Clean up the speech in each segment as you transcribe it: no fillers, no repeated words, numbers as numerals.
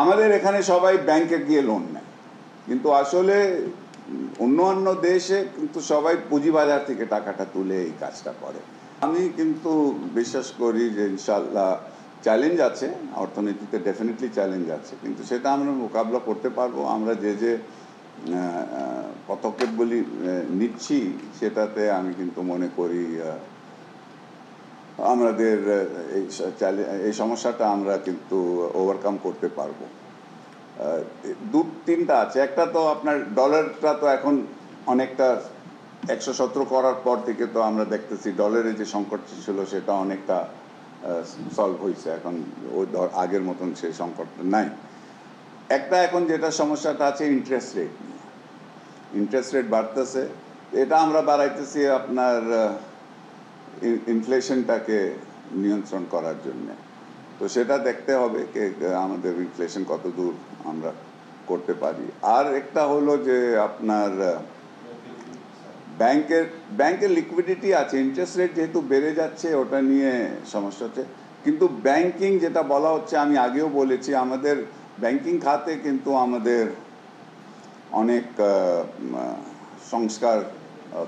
আমাদের এখানে সবাই ব্যাংকে গিয়ে লোন নেয়, কিন্তু আসলে অন্যান্য দেশে কিন্তু সবাই পুঁজিবাজার থেকে টাকাটা তুলে এই কাজটা করে। আমি কিন্তু বিশ্বাস করি যে ইনশাল্লাহ চ্যালেঞ্জ আছে, অর্থনীতিতে ডেফিনেটলি চ্যালেঞ্জ আছে, কিন্তু সেটা আমরা মোকাবিলা করতে পারবো। আমরা যে পদক্ষেপগুলি নিচ্ছি সেটাতে আমি কিন্তু মনে করি আমাদের এই সমস্যাটা আমরা কিন্তু ওভারকাম করতে পারবো। দু তিনটা আছে। একটা তো আপনার ডলারটা তো এখন অনেকটা 117 করার পর থেকে তো আমরা দেখতেছি ডলারের যে সংকট ছিল সেটা অনেকটা সলভ হয়েছে, এখন ওই আগের মতন সেই সংকটটা নাই। একটা এখন যেটা সমস্যাটা আছে ইন্টারেস্ট রেট নিয়ে, ইন্টারেস্ট রেট বাড়তেছে, এটা আমরা বাড়াইতেছি আপনার ইনফ্লেশনটাকে নিয়ন্ত্রণ করার জন্যে। তো সেটা দেখতে হবে যে আমাদের ইনফ্লেশন কত দূর আমরা করতে পারি। আর একটা হলো যে আপনার ব্যাংকের লিকুইডিটি আছে, ইন্টারেস্ট রেট যেহেতু বেড়ে যাচ্ছে ওটা নিয়ে সমস্যা হচ্ছে। কিন্তু ব্যাংকিং যেটা বলা হচ্ছে, আমি আগেও বলেছি, আমাদের ব্যাংকিং খাতে কিন্তু আমাদের অনেক সংস্কার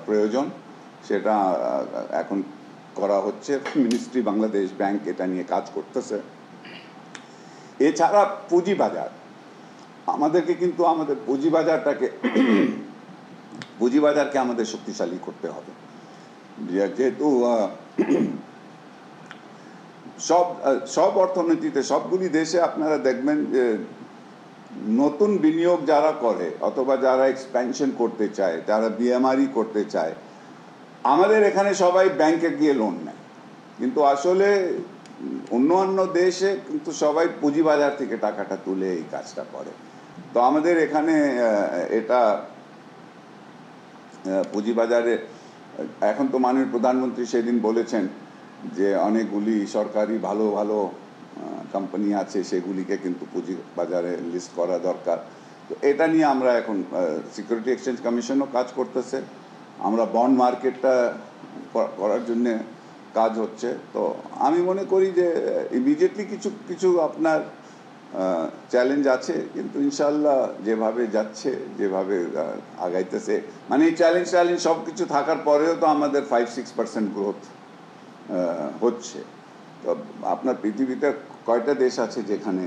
প্রয়োজন, সেটা এখন করা হচ্ছে। মিনিস্ট্রি বাংলাদেশ ব্যাংক এটা নিয়ে কাজ করতেছে। এছাড়া পুঁজিবাজার, আমাদেরকে কিন্তু আমাদের পুঁজিবাজারকে আমাদের শক্তিশালী করতে হবে। যেহেতু সব অর্থনীতিতে সবগুলি দেশে আপনারা দেখবেন যে নতুন বিনিয়োগ যারা করে অথবা যারা এক্সপ্যানশন করতে চায়, যারা বিএমআরই করতে চায়, আমাদের এখানে সবাই ব্যাংকে গিয়ে লোন নেয়, কিন্তু আসলে অন্যান্য দেশে কিন্তু সবাই পুঁজিবাজার থেকে টাকাটা তুলে এই কাজটা করে। তো আমাদের এখানে এটা পুঁজিবাজারে এখন তো মাননীয় প্রধানমন্ত্রী সেদিন বলেছেন যে অনেকগুলি সরকারি ভালো ভালো কোম্পানি আছে, সেগুলিকে কিন্তু পুঁজিবাজারে লিস্ট করা দরকার। তো এটা নিয়ে আমরা এখন সিকিউরিটি এক্সচেঞ্জ কমিশনও কাজ করতেছে, আমরা বন্ড মার্কেটটা করার জন্যে কাজ হচ্ছে। তো আমি মনে করি যে ইমিডিয়েটলি কিছু আপনার চ্যালেঞ্জ আছে, কিন্তু ইনশাল্লাহ যেভাবে যাচ্ছে, যেভাবে আগাইতেছে, মানে এই চ্যালেঞ্জ সব কিছু থাকার পরেও তো আমাদের 5-6% গ্রোথ হচ্ছে। তো আপনার পৃথিবীতে কয়টা দেশ আছে যেখানে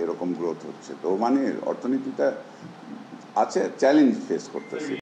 এরকম গ্রোথ হচ্ছে? তো মানে অর্থনীতিটা আছে, চ্যালেঞ্জ ফেস করতেছে।